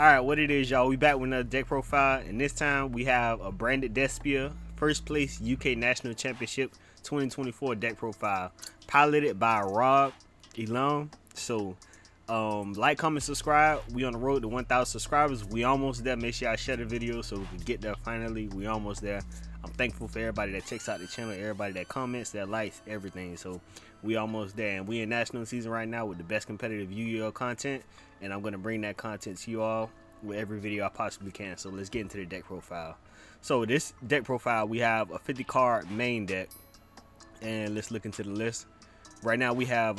Alright, what it is, y'all, we back with another deck profile, and this time we have a branded Despia first place UK National Championship 2024 deck profile, piloted by Rob Elam. So like, comment, subscribe. We on the road to 1,000 subscribers. We almost there. Make sure y'all share the video so we can get there. Finally, we almost there. I'm thankful for everybody that checks out the channel, everybody that comments, that likes, everything. So we almost there, and we in national season right now with the best competitive Yu-Gi-Oh content, and I'm gonna bring that content to you all with every video I possibly can. So let's get into the deck profile. So this deck profile, we have a 50 card main deck, and let's look into the list. Right now we have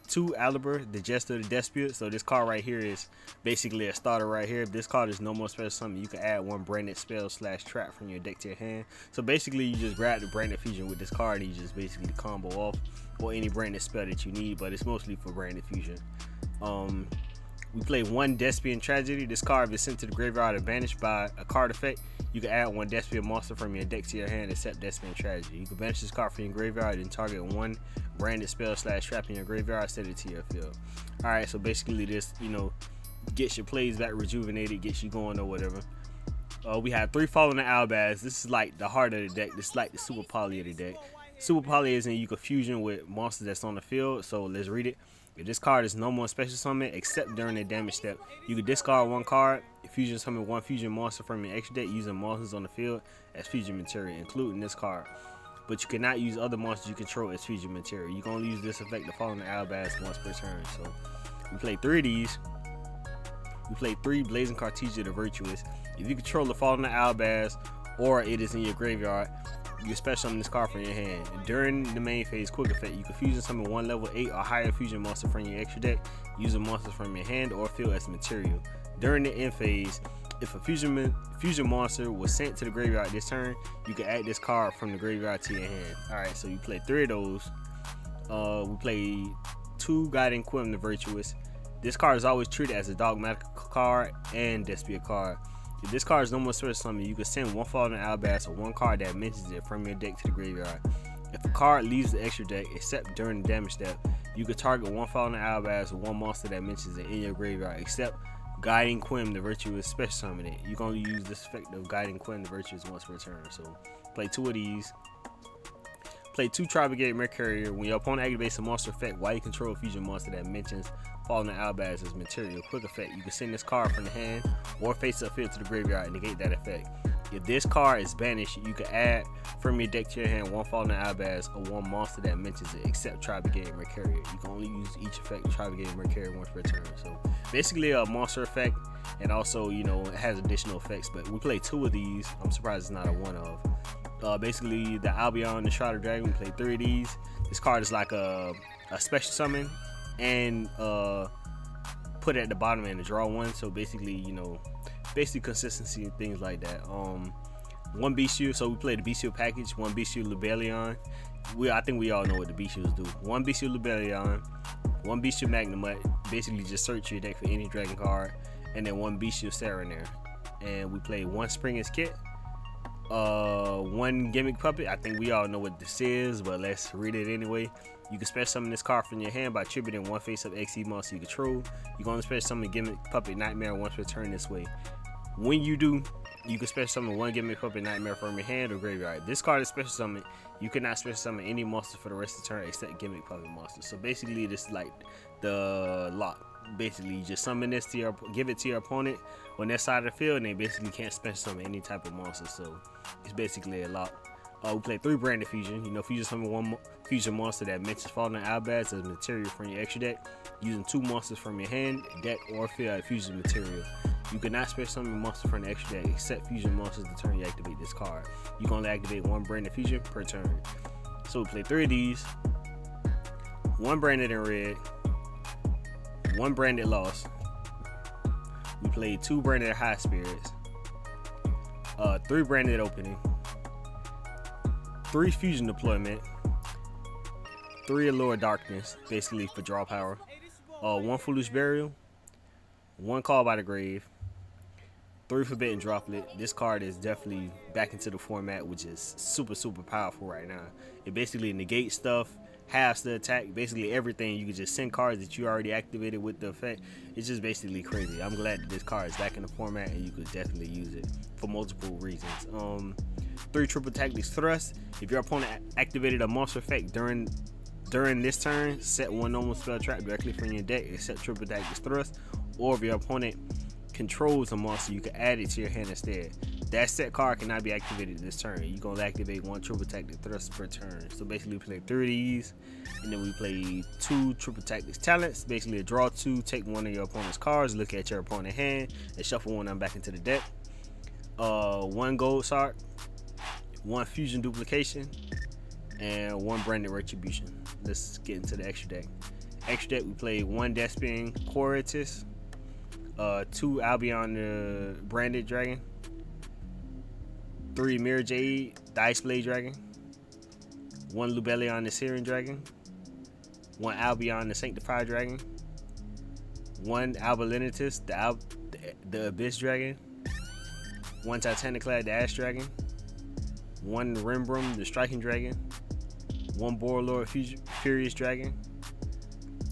2 Aliber, the Jester, the Despia. So this card right here is basically a starter right here. If this card is no more special summon, you can add 1 branded spell / trap from your deck to your hand. So basically you just grab the branded fusion with this card and you just basically combo off or any branded spell that you need, but it's mostly for branded fusion. We play 1 Despian Tragedy. This card is sent to the graveyard or banished by a card effect. You can add 1 Despian monster from your deck to your hand except Despian Tragedy. You can banish this card from your graveyard and target 1 branded spell / trap in your graveyard, set it to your field. Alright, so basically this, gets your plays back rejuvenated, gets you going or whatever. We have 3 Falling the Albaz. This is like the heart of the deck. This is like the super poly of the deck. Super poly is in you can fusion with monsters that's on the field. So let's read it. If this card is no more special summon except during the damage step, you can discard 1 card, fusion summon 1 fusion monster from your extra deck using monsters on the field as fusion material, including this card. But you cannot use other monsters you control as fusion material. You can only use this effect to fall on the Albaz once per turn. So we play 3 of these. We play 3 Blazing Cartesia the Virtuous. If you control the fall on the Albaz or it is in your graveyard, you can special summon this card from your hand. During the main phase quick effect, you can fusion summon 1 level 8 or higher fusion monster from your extra deck using monsters from your hand or field as material. During the end phase, if a fusion monster was sent to the graveyard this turn, you can add this card from the graveyard to your hand. Alright, so you play 3 of those. We play 2 Guiding Quim the Virtuous. This card is always treated as a dogmatic card and Despia card. If this card is no more special summon, you can send 1 Fallen Albaz or 1 card that mentions it from your deck to the graveyard. If a card leaves the extra deck, except during the damage step, you can target 1 Fallen Albaz or 1 monster that mentions it in your graveyard, except Guiding Quim the Virtuous special summon it. You can only use this effect of Guiding Quim the Virtuous once per turn. So play 2 of these. Play 2 Tri-Brigade Mercurier. When your opponent activates a monster effect while you control a fusion monster that mentions Fallen Albaz as material, quick effect, you can send this card from the hand or face up field to the graveyard and negate that effect. If this card is banished, you can add from your deck to your hand 1 Fallen Albaz or 1 monster that mentions it, except Tri-Brigade Mercurier. You can only use each effect of Tri-Brigade Mercurier once per turn. So basically a monster effect, and also it has additional effects. But we play 2 of these. I'm surprised it's not a 1 of. Basically the Albion, the Shrouded Dragon. We play 3 of these. This card is like a special summon and put it at the bottom and draw 1. So basically, basically consistency and things like that. 1 Bestial. So we play the Bestial package. 1 Bestial Lubellion. I think we all know what the Bestials do. 1 Bestial Lubellion, 1 Bestial Magnemite. Basically just search your deck for any dragon card, and then 1 Bestial Serenaire. And we play 1 Springer's Kit. 1 Gimmick Puppet. I think we all know what this is, but let's read it anyway. You can special summon this card from your hand by attributing 1 face-up XE monster you control. You can only special summon Gimmick Puppet Nightmare once per turn this way. When you do, you can special summon 1 Gimmick Puppet Nightmare from your hand or graveyard. This card is special summon. You cannot special summon any monster for the rest of the turn except Gimmick Puppet monster. So basically, this is like the lock. Basically, you just summon this to give it to your opponent on their side of the field, and they basically can't special summon any type of monster. So it's basically a lock. We play 3 branded fusion. Fusion summon 1 fusion monster that mentions Fallen Albaz as material from your extra deck, using 2 monsters from your hand, deck, or field as fusion material. You cannot special summon a monster from the extra deck except fusion monsters the turn you activate this card. You can only activate 1 branded fusion per turn. So we play 3 of these. 1 branded in red, 1 branded lost. We played 2 branded high spirits, 3 branded opening, 3 fusion deployment, 3 allure darkness, basically for draw power, 1 foolish burial, 1 call by the grave, 3 forbidden droplet. This card is definitely back into the format, which is super powerful right now. It basically negates stuff, halves the attack, basically everything. You can just send cards that you already activated with the effect. It's just basically crazy. I'm glad that this card is back in the format, and you could definitely use it for multiple reasons. 3 triple tactics thrust. If your opponent activated a monster effect during this turn, set 1 normal spell trap directly from your deck except triple tactics thrust. Or if your opponent controls a monster, you can add it to your hand instead. That set card cannot be activated this turn. You're gonna activate 1 triple tactic thrust per turn. So basically we play 3 of these, and then we play 2 triple tactics talents. Basically a draw 2, take 1 of your opponent's cards, look at your opponent's hand, and shuffle 1 of them back into the deck. 1 gold sark, 1 fusion duplication, and 1 branded retribution. Let's get into the extra deck. Extra deck, we play 1 Despian Quoritus, 2 Albion the branded dragon, 3 Mirror Jade the Ice Blade dragon, 1 Lubellion the Syrian dragon, 1 Albion the Sanctified dragon, 1 Albalinitus the Abyss dragon, 1 Titaniclad the Ash dragon, 1 Rimbrum the Striking dragon, 1 Borlord Furious dragon,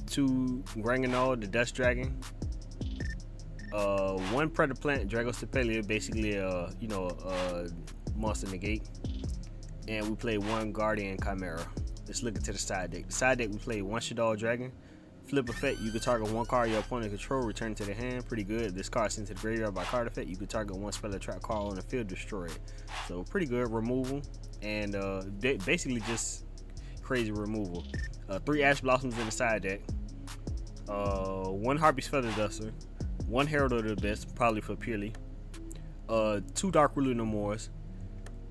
2 Granganol the Dust dragon, 1 Predaplant Dragostapelia, basically a monster negate, and we play 1 Guardian Chimera. Let's look into the side deck. The side deck, we play 1 Shaddoll Dragon. Flip effect, you can target 1 card your opponent control, return to the hand. Pretty good. This card sent to the graveyard by card effect. You can target 1 spell or trap card on the field, destroy it. So pretty good removal, and basically just crazy removal. 3 Ash Blossoms in the side deck. 1 Harpy's Feather Duster. 1 Herald of the Abyss, probably for purely. 2 Dark Ruler No Mores.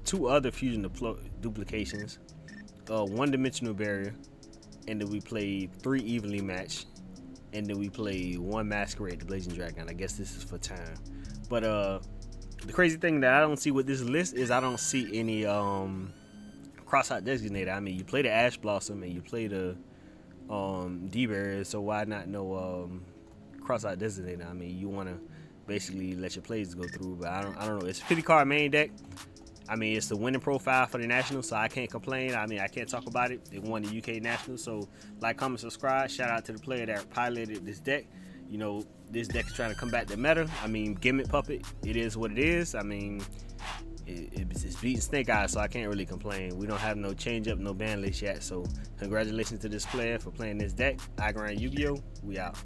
2 other fusion duplications. 1 Dimensional Barrier. And then we play 3 Evenly Matched. And then we play 1 Masquerade, the Blazing Dragon. I guess this is for time. But the crazy thing that I don't see with this list is I don't see any cross-out designator. I mean, you play the Ash Blossom and you play the D-Barrier, so why not no cross-out designator? I mean, you want to basically let your plays go through, but I don't know. It's a 50 card main deck. I mean, it's the winning profile for the Nationals, so I can't complain. I mean, I can't talk about it. They won the UK Nationals, so like, comment, subscribe. Shout out to the player that piloted this deck. You know, this deck is trying to come back to meta. I mean, Gimmick Puppet, it is what it is. I mean, it's beating Snake Eyes, so I can't really complain. We don't have no change up, no ban list yet, so congratulations to this player for playing this deck. I grind Yu-Gi-Oh! We out.